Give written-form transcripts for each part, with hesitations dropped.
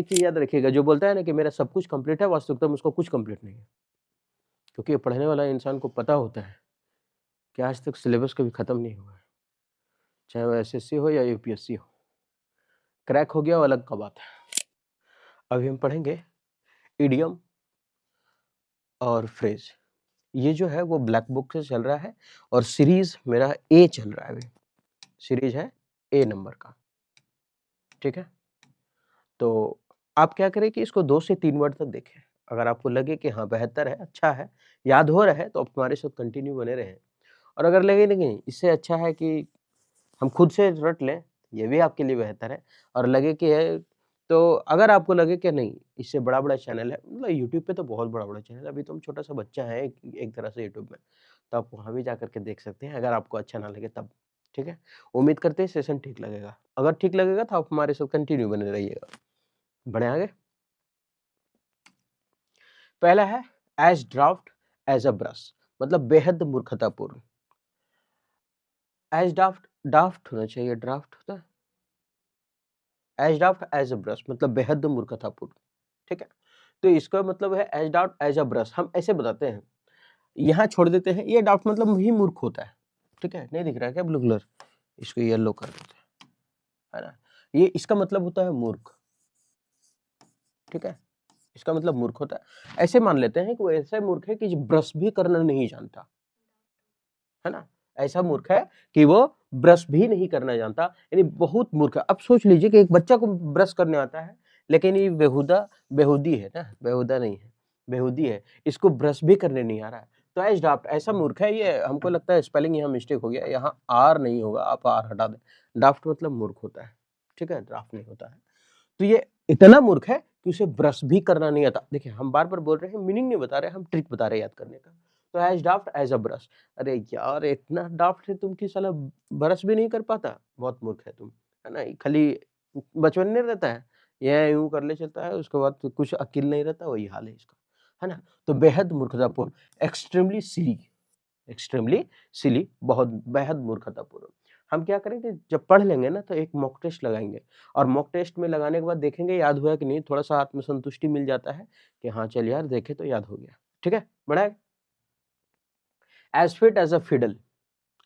चीज याद रखिएगा, जो बोलता है ना कि मेरा सब कुछ कंप्लीट है, वास्तविकता में उसको कुछ कंप्लीट नहीं है। क्योंकि पढ़ने वाला इंसान को पता होता है कि आज तक सिलेबस कभी खत्म नहीं हुआ है, चाहे वो एसएससी हो या यूपीएससी हो। क्रैक हो गया वो अलग का बात है। अभी हम पढ़ेंगे इडियम और फ्रेज। ये जो है वो ब्लैक बुक से चल रहा है और सीरीज मेरा ए चल रहा है। अभी सीरीज है ए नंबर का, ठीक है। तो आप क्या करें कि इसको 2 से 3 वर्ड तक देखें। अगर आपको लगे कि हाँ बेहतर है, अच्छा है, याद हो रहा है, तो आप हमारे साथ कंटिन्यू बने रहें। और अगर लगे नहीं इससे अच्छा है कि हम खुद से रट लें, ये भी आपके लिए बेहतर है। और लगे कि है, तो अगर आपको लगे कि नहीं इससे बड़ा-बड़ा चैनल है, मतलब यूट्यूब पे तो बहुत बड़ा-बड़ा चैनल है, अभी तो हम छोटा-सा बच्चा है एक तरह से यूट्यूब में, तो आप वहाँ भी जाकर के देख सकते हैं, अगर आपको अच्छा ना लगे तब, ठीक है। उम्मीद करते हैं सेशन ठीक लगेगा। अगर ठीक लगेगा तो आप हमारे साथ कंटिन्यू बने रहिएगा। बढ़ें आगे। पहला है as draft as a brush, मतलब बेहद मूर्खतापूर्ण। एज ड्राफ्ट, ड्राफ्ट होना चाहिए, ड्राफ्ट होता है। As draft as a brush मतलब बेहद मूर्खतापूर्ण, ठीक है। तो इसका मतलब है as draft as a brush, हम ऐसे बताते हैं, यहाँ छोड़ देते हैं। ये ड्राफ्ट मतलब ही मूर्ख होता है, ठीक है। नहीं दिख रहा है क्या ब्लू कलर, इसको येलो कर देते हैं, है ना। ये इसका मतलब होता है मूर्ख, ठीक है। इसका मतलब मूर्ख होता है। ऐसे मान लेते हैं कि वो ऐसा मूर्ख है कि जो ब्रश भी करना नहीं जानता, है ना। ऐसा मूर्ख है कि वो ब्रश भी नहीं करना जानता, यानी बहुत मूर्ख है। अब सोच लीजिए कि एक बच्चा को ब्रश करने आता है, लेकिन ये बेहूदी है ना, बेहुदा नहीं है, बेहूदी है, इसको ब्रश भी करने नहीं आ रहा है। तो एज ड्राफ्ट ऐसा मूर्ख है ये। हमको लगता है स्पेलिंग यहाँ मिस्टेक हो गया, यहाँ आर नहीं होगा, आप आर हटा दें। ड्राफ्ट मतलब मूर्ख होता है, ठीक है, ड्राफ्ट नहीं होता है। तो ये इतना मूर्ख है कि उसे ब्रश भी करना नहीं आता। देखिए हम बार-बार बोल रहे हैं, मीनिंग नहीं बता रहे, हम ट्रिक बता रहे हैं याद करने का। तो as draft as a brush, अरे यार इतना ड्राफ्ट है तुम कि साला ब्रश भी नहीं कर पाता, बहुत मूर्ख है तुम, है ना। खाली बचपन नहीं रहता है, ये यूं कर ले चलता है, उसके बाद तो कुछ अकिल नहीं रहता, वही हाल है इसका, है ना। तो बेहद मूर्खतापूर्ण, एक्सट्रीमली सिली, एक्सट्रीमली सिली, बहुत बेहद मूर्खतापूर्ण। हम क्या करेंगे, जब पढ़ लेंगे ना तो एक मॉक टेस्ट लगाएंगे, और मॉक टेस्ट में लगाने के बाद देखेंगे याद हुआ कि नहीं, थोड़ा सा आत्मसंतुष्टि मिल जाता है कि हाँ चल यार देखे तो याद हो गया, ठीक है। बढ़ाए। As fit as a fiddle,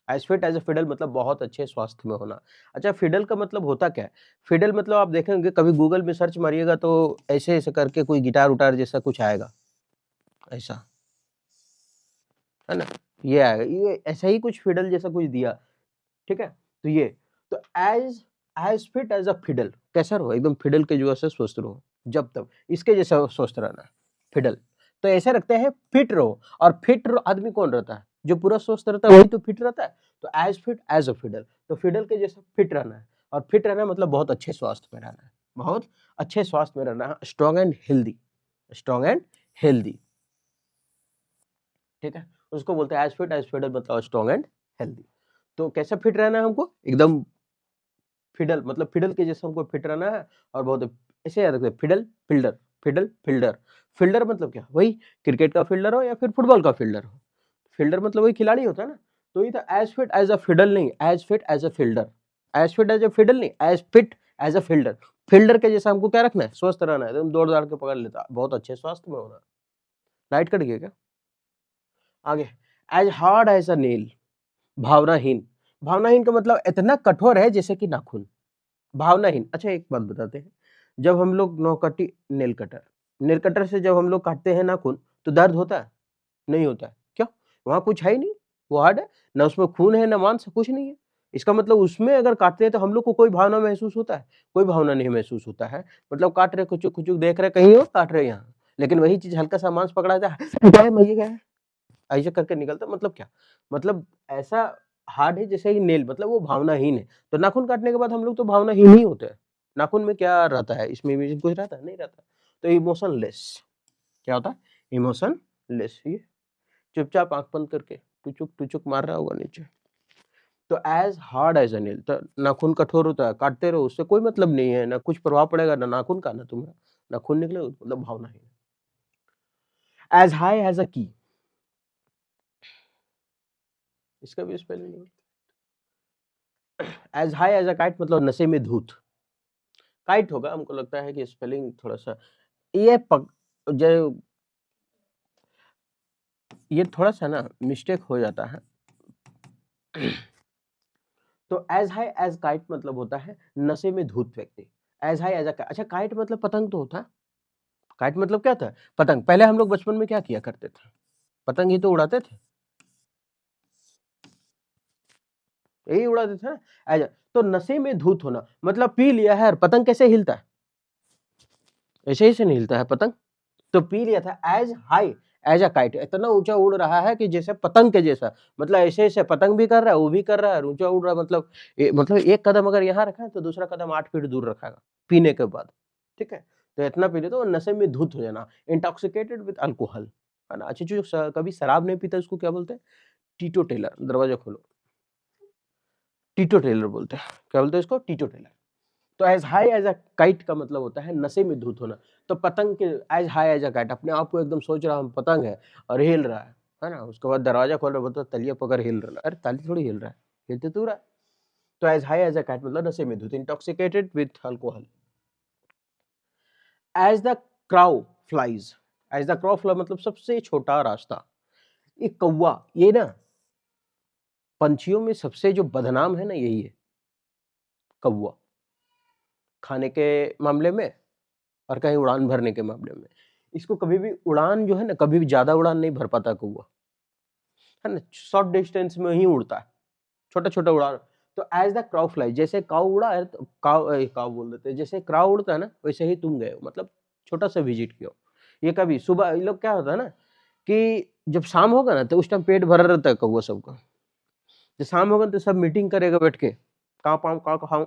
as fit as a fiddle मतलब बहुत अच्छे स्वास्थ्य में होना। अच्छा फिडल का मतलब होता क्या है? फिडल मतलब आप देखेंगे, कभी गूगल में सर्च मारिएगा तो ऐसे ऐसे करके कोई गिटार उटार जैसा कुछ आएगा, ऐसा, है ना। ये आएगा, ये ऐसा ही कुछ फिडल जैसा कुछ दिया, ठीक है। तो ये, तो as as fit as a fiddle, कैसा रहो, एकदम फिडल के जो है स्वस्थ रहो, जब तक इसके जैसा स्वस्थ रहना है, फिडल। तो ऐसे रखते हैं फिट रहो, और फिट आदमी कौन रहता है, जो पूरा स्वस्थ रहता है वही तो फिट रहता है। तो as fit as a fiddle, तो फिडल के जैसा फिट रहना है। और फिट रहना मतलब बहुत अच्छे स्वास्थ्य में रहना है, बहुत अच्छे स्वास्थ्य में रहना है, strong and healthy, strong and healthy, ठीक है। उसको बोलते हैं एज फिट एज फिडल, मतलब स्ट्रॉन्ग एंड हेल्दी। तो कैसा फिट रहना है हमको, एकदम फिडल, मतलब फिडल के जैसा हमको फिट रहना है। और बहुत ऐसे याद रखते हैं, fiddle fielder, fiddle fielder. Fielder मतलब क्या, वही क्रिकेट का फील्डर हो या फिर फुटबॉल का फील्डर हो। फील्डर मतलब वही खिलाड़ी होता है ना। तो ये था as fit as a fiddle, नहीं as fit as a fielder, as fit as a fiddle नहीं, as fit as a fielder. Fielder के जैसा हमको क्या रखना है, स्वस्थ रहना है, एकदम दौड़ दाड़ के पकड़ लेता, बहुत अच्छे स्वास्थ्य में होना। राइट कट गया क्या। आगे, as hard as a nail, भावनाहीन। भावनाहीन का मतलब इतना कठोर है जैसे कि नाखून, भावनाहीन। अच्छा एक बात बताते हैं, जब हम लोग नौकटी, नेल कटर से जब हम लोग काटते हैं नाखून, तो दर्द होता है, नहीं होता है, क्यों, वहां कुछ है ही नहीं, वो हार्ड है ना, उसमें खून है ना मांस, कुछ नहीं है। इसका मतलब उसमें अगर काटते हैं तो हम लोग को कोई भावना महसूस होता है, कोई भावना नहीं महसूस होता है। मतलब काट रहे, कुछ कुछ देख रहे, कहीं हो काट रहे यहाँ, लेकिन वही चीज हल्का सा मांस पकड़ा जाए, क्या है मैं, ये क्या है, ऐसे करके निकलता, मतलब क्या, मतलब ऐसा हार्ड है जैसे कि नेल, मतलब वो भावनाहीन है। तो नाखून काटने के बाद हम लोग तो भावनाहीन ही होते हैं। नाखून में क्या रहता है, इसमें भी कुछ रहता है, नहीं रहता। तो इमोशनलेस, क्या होता है, इमोशनलेस। ये चुपचाप आंख बंद करके टुचुक टुचुक मार रहा होगा नीचे। तो as hard as a nail, तो नाखून कठोर होता है, काटते रहो, उससे कोई मतलब नहीं है, ना कुछ प्रभाव पड़ेगा, ना नाखून का ना तुम्हारा, नाखून निकले मतलब भावनाहीन। एज हाई एज अ की, इसका भी spelling, as high as a kite मतलब नशे में धूत, काइट होगा, हमको लगता है कि स्पेलिंग थोड़ा सा ये जो ये थोड़ा सा ना मिस्टेक हो जाता है। तो एज हाई एज काइट मतलब होता है नशे में धूत व्यक्ति। एज हाई एज अच्छा, काइट मतलब पतंग तो होता है। काइट मतलब क्या था? पतंग। पहले हम लोग बचपन में क्या किया करते थे? पतंग ही तो उड़ाते थे, यही उड़ाते थे ना। एज तो नशे में धूत होना मतलब पी लिया है। और पतंग कैसे हिलता है? ऐसे ही से नहीं हिलता है पतंग। तो पी लिया था as high as a kite, इतना ऊंचा उड़ रहा है कि जैसे पतंग के जैसा। मतलब ऐसे ऐसे पतंग भी कर रहा है, वो भी कर रहा है, और ऊंचा उड़ रहा है। मतलब एक कदम अगर यहाँ रखा है तो दूसरा कदम 8 फीट दूर रखेगा पीने के बाद। ठीक है, तो इतना पी ले तो नशे में धुत हो जाना, इंटॉक्सिकेटेड विद अल्कोहल, है ना। अच्छा, जो कभी शराब नहीं पीता उसको क्या बोलते हैं? Teetotaller. दरवाजा खोलो। टीटो टेलर बोलते हैं। क्या बोलते हैं इसको? टीटो टेलर। तो as high as a kite का मतलब होता है नशे में धुत होना। तो पतंग के as high as a kite, अपने आप को एकदम सोच रहा हम पतंग है और हिल रहा है ना। उसके बाद दरवाजा खोल रहा बोलता तलिया पकड़ हिल रहा है। अरे ताली थोड़ी हिल रहा है, हिलते तो रहा है। तो as high as a kite मतलब नशे में धुत, intoxicated with alcohol. As the crow flies. As the crow fly मतलब सबसे छोटा रास्ता। ये कौवा, ये ना पंछियों में सबसे जो बदनाम है ना, यही है कौवा। खाने के मामले में और कहीं उड़ान भरने के मामले में। इसको कभी भी उड़ान जो है ना, कभी भी ज्यादा उड़ान नहीं भर पाता कौवा, है ना। शॉर्ट डिस्टेंस में ही उड़ता है, छोटा छोटा उड़ान। तो एज द क्राउ फ्लाई, जैसे काऊ उड़ा है तो काऊ बोल देते हैं, जैसे क्राउ उड़ता है ना वैसे ही तुम गए हो, मतलब छोटा सा विजिट किया हो। ये कभी सुबह ये लोग क्या होता है ना कि जब शाम होगा ना तो उस टाइम पेट भरा रहता है कौवा सबका। जब शाम होगा तो सब मीटिंग करेगा बैठ के, कहाँ पाऊँ कहाँ खाऊं,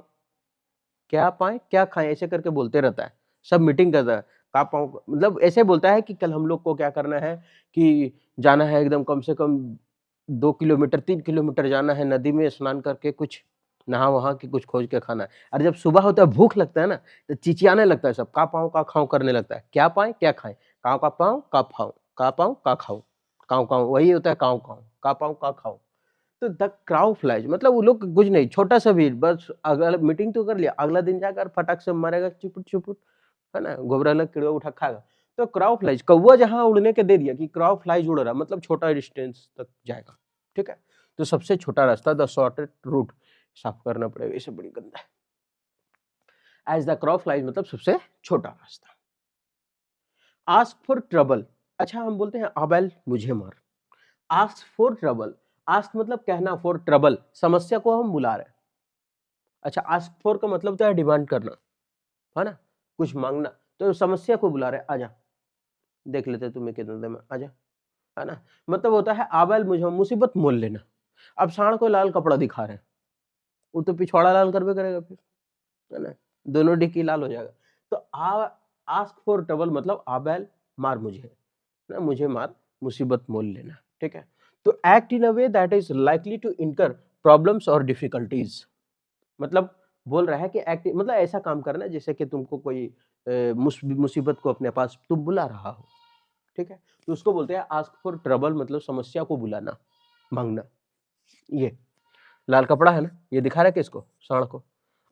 क्या पाएं क्या खाएं, ऐसे करके बोलते रहता है। सब मीटिंग करता है, कहाँ पाऊँ, मतलब ऐसे बोलता है कि कल हम लोग को क्या करना है कि जाना है एकदम कम से कम 2 किलोमीटर 3 किलोमीटर जाना है, नदी में स्नान करके कुछ नहा वहा के कुछ खोज के खाना है। और जब सुबह होता है भूख लगता है ना तो चिचियाने लगता है सब, का पाऊँ का खाऊं करने लगता है, क्या पाएं क्या खाएं, काव का पाऊँ का खाऊं, का पाऊँ का खाऊं, काव काव वही होता है, काव काव का पाऊँ का खाऊं। तो द क्राउ फ्लाइज मतलब वो लोग कुछ नहीं, छोटा सा भी बस अगला मीटिंग तो कर लिया, अगला दिन जाकर फटाक से मारेगा चुपुट चुपुट, है ना, घोबरा कीड़ा उठा खाएगा। तो क्राउ फ्लाइज, कौवा जहां उड़ने के दे दिया कि क्राउ फ्लाइज उड़ रहा मतलब छोटा डिस्टेंस तक जाएगा। ठीक है, तो सबसे छोटा रास्ता द शॉर्टेड रूट साफ करना पड़ेगा, इसे बड़ी गंदा है। एज द क्राउ फ्लाइज मतलब सबसे छोटा रास्ता। Ask for trouble. अच्छा, हम बोलते हैं अबेल मुझे मार। आस्क फॉर ट्रबल, आस्क मतलब कहना, फॉर ट्रबल समस्या को हम बुला रहे हैं। अच्छा, आस्क फॉर का मतलब क्या है? डिमांड करना, है ना, कुछ मांगना। तो समस्या को बुला रहे, आजा देख लेते तुम्हें कितने देर में, आजा, है ना। मतलब होता है आबल मुझे मुसीबत मोल लेना। अब सांड को लाल कपड़ा दिखा रहे हैं, वो तो पिछवाड़ा लाल करबे करेगा फिर, है ना, दोनों डिक्की लाल हो जाएगा। तो आ आस्क फॉर ट्रबल मतलब आबल मार मुझे ना, मुझे मार, मुसीबत मोल लेना। ठीक है, तो act in a way that is likely to incur problems और डिफिकल्टीज। मतलब बोल रहा है कि एक्ट मतलब ऐसा काम करना जैसे कि तुमको कोई मुसीबत को अपने पास तुम बुला रहा हो। ठीक है, तो उसको बोलते हैं आस्क फॉर ट्रबल, मतलब समस्या को बुलाना, मांगना। ये लाल कपड़ा है ना, ये दिखा रहा है किसको? सांड को।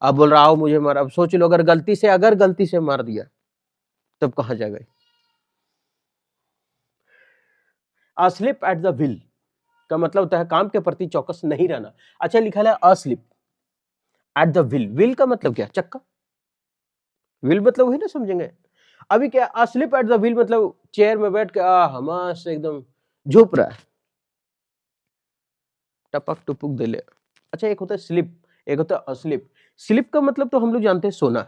अब बोल रहा हो मुझे मार। अब सोच लो अगर गलती से मार दिया तब कहाँ जाएगा? अस्लिप एट द विल का मतलब होता है काम के प्रति चौकस नहीं रहना। अच्छा, लिखा है asleep at the will. Will का मतलब क्या? चक्का। विल मतलब वही ना, समझेंगे। अभी क्या अस्लिप एट द व्हील मतलब चेयर में बैठ के मस्त एकदम झुप रहा है, टपक टुपुक दे ले। अच्छा, एक होता है स्लिप, एक होता है अस्लिप। स्लिप का मतलब तो हम लोग जानते हैं सोना,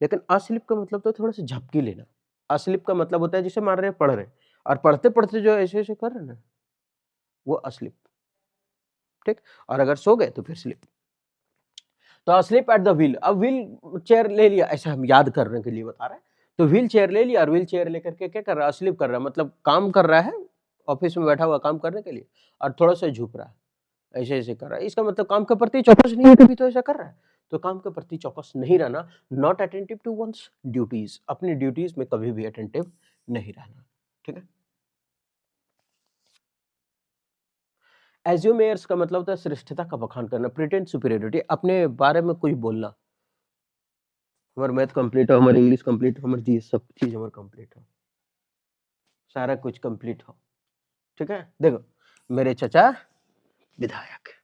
लेकिन अस्लिप का मतलब तो थोड़ा सा झपकी लेना। अस्लिप का मतलब होता है जैसे मान रहे पढ़ रहे और पढ़ते पढ़ते जो ऐसे ऐसे कर रहे ना, वो अस्लिप। ठीक, और अगर सो गए तो फिर स्लिप। तो अस्लिप एट द व्हील, अब व्हील चेयर ले लिया, ऐसा हम याद करने के लिए बता रहे हैं। तो व्हील चेयर ले लिया और व्हील चेयर लेकर के क्या कर रहा है? स्लिप कर रहा है, मतलब काम कर रहा है, ऑफिस में बैठा हुआ काम करने के लिए, और थोड़ा सा झुक रहा है, ऐसे ऐसे कर रहा है। इसका मतलब काम के प्रति चौकस नहीं है, तभी तो ऐसा कर रहा है। तो काम के प्रति चौकस नहीं रहना, not attentive to one's duties, अपनी ड्यूटीज में कभी भी अटेंटिव नहीं रहना। ठीक है, एज्यूमेयर्स का मतलब होता है श्रेष्ठता का बखान करना, प्रिटेंड सुपीरियरिटी, अपने बारे में कुछ बोलना। हमारा मैथ कंप्लीट हो, हमारी इंग्लिश कंप्लीट हो, हमारी जीएस सब चीज हमारा कंप्लीट हो, सारा कुछ कंप्लीट हो। ठीक है, देखो मेरे चचा विधायक है।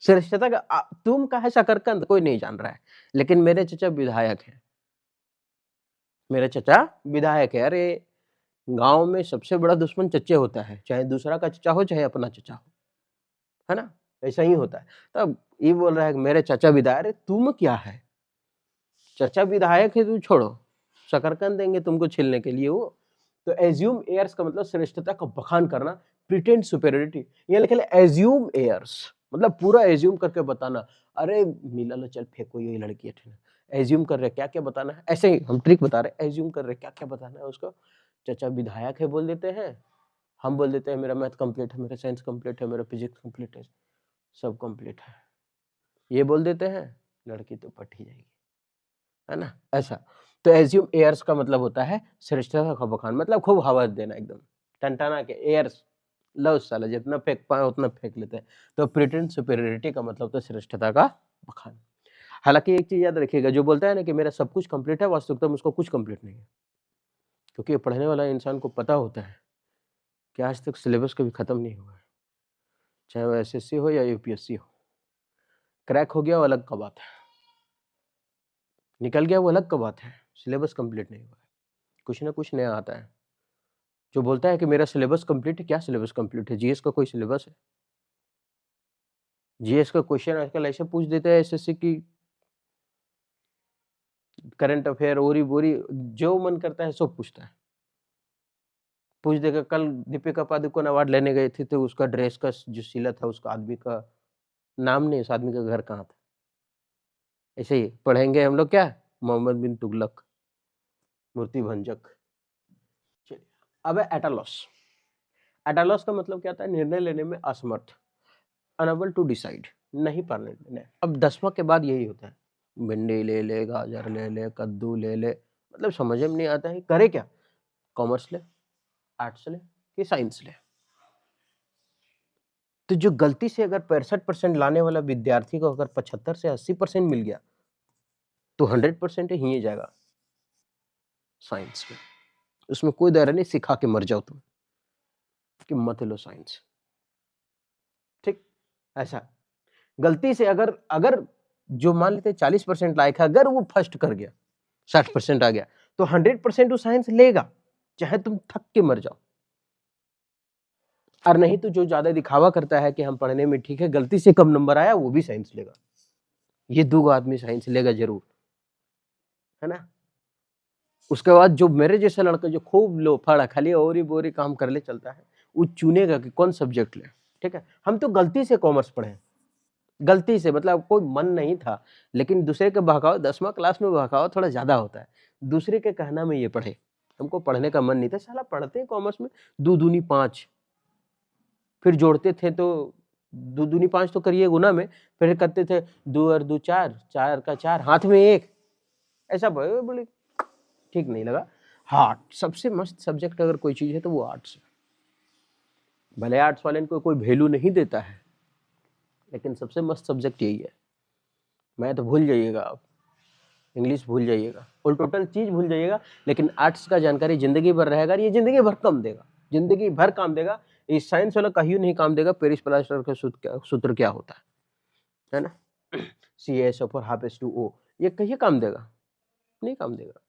श्रेष्ठता का तुम का है शकरकंद कोई नहीं जान रहा है, लेकिन मेरे चचा विधायक है। मेरे चचा विधायक है। अरे गांव में सबसे बड़ा दुश्मन चच्चे होता है, चाहे दूसरा का चचा हो चाहे अपना चचा हो, है ना, ऐसा ही होता है। तब ये बोल रहा है कि मेरे चचा विधायक। अरे तुम क्या है, चचा विधायक है, तू छोड़ो, शकरकंद देंगे तुमको छिलने के लिए वो। तो एज्यूम एयर्स का मतलब श्रेष्ठता का बखान करना, प्रिटेंड सुपेरियरिटी। ये लिखे एज्यूम एयर्स मतलब पूरा एज्यूम करके बताना। अरे मिला लो, चल फेंको ये लड़की है, एज्यूम कर रहे क्या क्या बताना है, ऐसे ही हम ट्रिक बता रहे, एज्यूम कर रहे क्या क्या बताना है उसको। चचा विधायक है बोल देते हैं, हम बोल देते हैं मेरा मैथ कंप्लीट है, मेरा साइंस कंप्लीट है, मेरा फिजिक्स कंप्लीट है, सब कंप्लीट है, ये बोल देते हैं, लड़की तो पट ही जाएगी, है ना, ऐसा। तो एज्यूम एयर्स का मतलब होता है श्रेष्ठता का बखान, मतलब खूब हवा देना, एकदम टनटना के एयर्स लो साला, जितना फेंक पाए उतना फेंक लेते हैं। तो प्रिटेंड सुपेरियरिटी का मतलब तो श्रेष्ठता का बखान। हालांकि एक चीज याद रखिएगा, जो बोलता है ना कि मेरा सब कुछ कंप्लीट है, वास्तविकता में उसको कुछ कंप्लीट नहीं है, क्योंकि पढ़ने वाला इंसान को पता होता है कि आज तक सिलेबस कभी खत्म नहीं हुआ है, चाहे वो एसएससी हो या यूपीएससी हो। क्रैक हो गया वो अलग का बात है, निकल गया वो अलग का बात है, सिलेबस कंप्लीट नहीं हुआ है, कुछ ना कुछ नया आता है। जो बोलता है कि मेरा सिलेबस कंप्लीट है, क्या सिलेबस कंप्लीट है, जीएस का कोई सिलेबस है? जीएस का क्वेश्चन आजकल ऐसे पूछ देते हैं एसएससी की, करंट अफेयर ओरी बोरी जो मन करता है सब पूछता है, पूछ देगा। कल दीपिका पादुकोण अवार्ड लेने गए थे तो उसका ड्रेस का जो सिला था, उसका आदमी का नाम नहीं, उस आदमी का घर कहाँ था, ऐसे ही पढ़ेंगे हम लोग क्या, मोहम्मद बिन तुगलक, मूर्ति भंजक। चलिए, अब है एटालॉस। एटालॉस का मतलब क्या था, निर्णय लेने में असमर्थ, अनएबल टू डिसाइड, नहीं पाने निर्णय। अब 10वां के बाद यही होता है, भिंडी ले ले, गाजर ले ले, कद्दू ले ले, मतलब समझ में नहीं आता है करे क्या, कॉमर्स ले, आर्ट्स ले कि साइंस ले। तो जो गलती से अगर 65% लाने वाला विद्यार्थी को अगर 75 से 80% मिल गया तो 100% ही जाएगा साइंस में, उसमें कोई दायरा नहीं, सिखा के मर जाओ तुम कि मत लो साइंस। ठीक, ऐसा गलती से अगर अगर जो मान लेते 40% लायक है, अगर वो फर्स्ट कर गया, 60% आ गया, तो 100% वो साइंस लेगा, चाहे तुम थक के मर जाओ। और नहीं तो जो ज्यादा दिखावा करता है कि हम पढ़ने में ठीक है, गलती से कम नंबर आया, वो भी साइंस लेगा। ये 2 आदमी साइंस लेगा जरूर, है ना। उसके बाद जो मेरे जैसा लड़का जो खूब लोफड़ा खाली और ही बोरी काम कर ले चलता है, वो चुनेगा कि कौन सब्जेक्ट ले। ठीक है, हम तो गलती से कॉमर्स पढ़े, गलती से, मतलब कोई मन नहीं था, लेकिन दूसरे के बहकाव, 10वां क्लास में बहकाव थोड़ा ज्यादा होता है, दूसरे के कहना में ये पढ़े, हमको पढ़ने का मन नहीं था, साला पढ़ते कॉमर्स में 2 दूनी 5, फिर जोड़ते थे तो 2 दूनी 5 तो करिए गुना में, फिर करते थे 2 और 2 4, 4 का 4 हाथ में 1, ऐसा बोले ठीक नहीं लगा। आर्ट सबसे मस्त सब्जेक्ट अगर कोई चीज है तो वो आर्ट्स है। भले आर्ट्स वाले को कोई वैल्यू नहीं देता है, लेकिन सबसे मस्त सब्जेक्ट यही है। मैथ भूल जाइएगा आप, इंग्लिश भूल जाइएगा, और टोटल चीज भूल जाइएगा, लेकिन आर्ट्स का जानकारी जिंदगी भर रहेगा, ये जिंदगी भर कम देगा, जिंदगी भर काम देगा। इस साइंस वाला कहीं नहीं काम देगा। पेरिस प्लास्टर का सूत्र क्या होता है ना, CaSO फॉर H2O, ये कहीं काम देगा, नहीं काम देगा।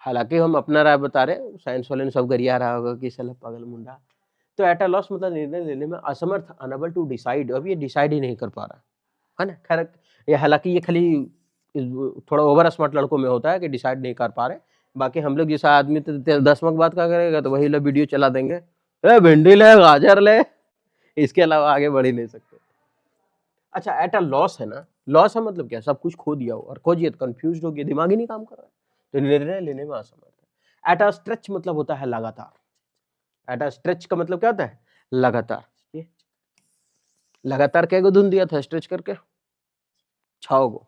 हालांकि हम अपना राय बता रहे, साइंस वाले ने सब गरिया रहा होगा कि साला पागल मुंडा। तो एट अ लॉस मतलब निर्णय लेने में असमर्थ, अनएबल टू डिसाइड, अब ये डिसाइड ही नहीं कर पा रहा है ना। खैर ये हालांकि ये खाली थोड़ा ओवर स्मार्ट लड़कों में होता है कि डिसाइड नहीं कर पा रहे, बाकी हम लोग जैसा आदमी तो 10वां के बाद क्या करेगा, तो वही लोग वीडियो चला देंगे, भिंडी ले, गाजर ले, इसके अलावा आगे बढ़ ही नहीं सकते। अच्छा, एट अ लॉस है ना, लॉस है मतलब क्या, सब कुछ खो दिया हो, और खोजिए तो कंफ्यूज हो गया, दिमाग ही नहीं काम कर रहा है, तो निर्णय लेने में असमर्थ है। एट अ स्ट्रेच मतलब होता है लगातार, एट अ स्ट्रेच का मतलब क्या होता है, लगातार। ये लगातार क्या को धुन दिया था स्ट्रेच करके, 6 गो,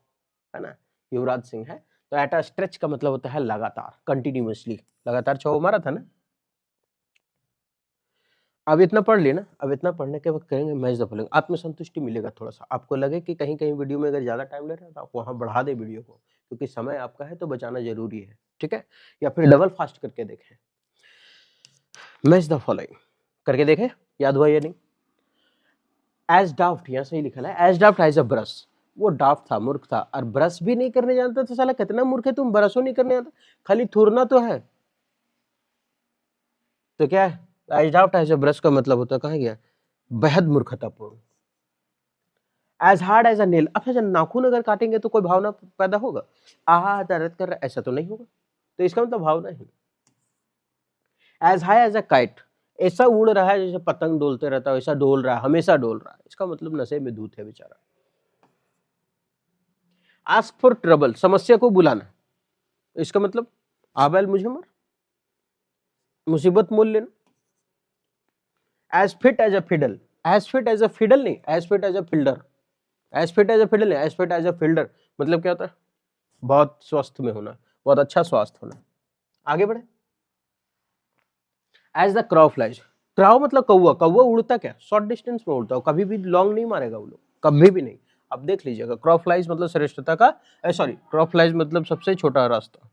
है ना, युवराज सिंह है। तो एट अ स्ट्रेच का मतलब होता है लगातार, कंटिन्यूअसली, लगातार 6 मारा था ना। अब इतना पढ़ लिए ना, अब इतना पढ़ने के बाद करेंगे मैच द फॉलोइंग, आत्मसंतुष्टि मिलेगा थोड़ा-सा। आपको लगे कि कहीं-कहीं वीडियो में अगर ज़्यादा टाइम ले रहे हैं तो आप वहाँ बढ़ा दें वीडियो को, क्योंकि समय आपका है तो बचाना ज़रूरी है, ठीक है? या फिर डबल फास्ट करके देखें। मैच द फॉलोइंग करके देखें, याद हुआ या नहीं? एज़ डाफ्ट यहाँ सही लिखा है, एज़ डाफ्ट एज़ अ ब्रश। वो डाफ्ट था, मूर्ख था और ब्रश भी नहीं करने जानता तो साला कितना मूर्ख है तुम, ब्रशो नहीं करने आता, खाली थूरना तो है। तो क्या है? एज़ डाफ्ट एज़ अ ब्रश का मतलब होता है कहाँ गया? बेहद मूर्खतापूर्ण। As hard as a nail, अच्छा जब नाखून अगर काटेंगे तो कोई भावना पैदा होगा? आहा! दर्द कर रहा है, ऐसा तो नहीं होगा। तो इसका मतलब भावना ही। As high as a kite, ऐसा उड़ रहा है जैसे पतंग डोलते रहता है, वैसा डोल रहा है, हमेशा डोल रहा है। इसका मतलब नशे में धुत है बेचारा। आस्क फॉर ट्रबल, समस्या को बुलाना। इसका मतलब आबेल मुझे मर, मुसीबत मोल लेना। As fit as a fiddle, as fit as a fiddle नहीं, as fit as a fielder. As fit as a fiddle नहीं, as fit as a fielder मतलब क्या होता है? बहुत स्वस्थ में होना, बहुत अच्छा स्वास्थ्य होना। आगे बढ़े। As the crow flies, crow मतलब कौवा, कौवा उड़ता क्या? शॉर्ट डिस्टेंस में उड़ता है, कभी भी लॉन्ग नहीं मारेगा वो लोग, कभी भी नहीं। अब देख लीजिएगा, क्राउ फ्लाइज मतलब श्रेष्ठता का, सॉरी, क्राउ फ्लाइज मतलब सबसे छोटा रास्ता।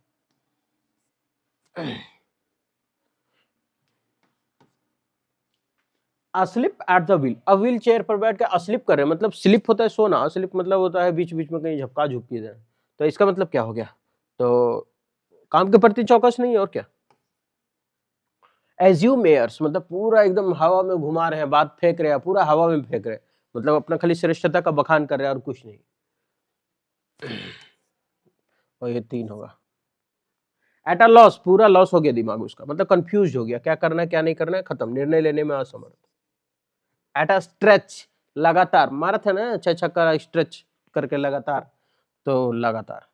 अस्लिप एट द व्हील, अब व्हील चेयर पर बैठ के अस्लिप कर रहे हैं, मतलब स्लिप होता है सोना, अस्लिप मतलब होता है बीच बीच में कहीं झपका झुपकी जाए। तो इसका मतलब क्या हो गया? तो काम के प्रति चौकस नहीं है और क्या। एज्यूम एयर्स मतलब पूरा एकदम हवा में घुमा रहे हैं, बात फेंक रहे हैं, पूरा हवा में फेंक रहे हैं, मतलब अपना खाली श्रेष्ठता का बखान कर रहे हैं और कुछ नहीं। और ये 3 होगा। एट अ लॉस, पूरा लॉस हो गया दिमाग उसका, मतलब कंफ्यूज हो गया, क्या करना है क्या नहीं करना है, खत्म, निर्णय लेने में असमर्थ। एट अ स्ट्रेच, लगातार मारा था ना 6 छक्का स्ट्रेच करके लगातार, तो लगातार।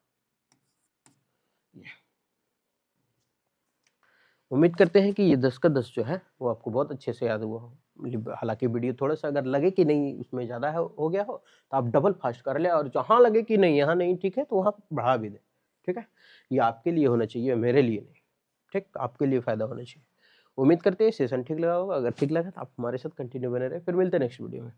उम्मीद करते हैं कि ये 10 का 10 जो है वो आपको बहुत अच्छे से याद हुआ हो। हालांकि वीडियो थोड़ा सा अगर लगे कि नहीं उसमें ज़्यादा हो गया हो तो आप डबल फास्ट कर ले, और जहाँ लगे कि नहीं यहाँ नहीं ठीक है तो वहाँ बढ़ा भी दें, ठीक है? ये आपके लिए होना चाहिए, मेरे लिए नहीं, ठीक? आपके लिए फ़ायदा होना चाहिए। उम्मीद करते हैं सेशन ठीक लगा होगा, अगर ठीक लगा तो आप हमारे साथ कंटिन्यू बने रहे, फिर मिलते हैं नेक्स्ट वीडियो में।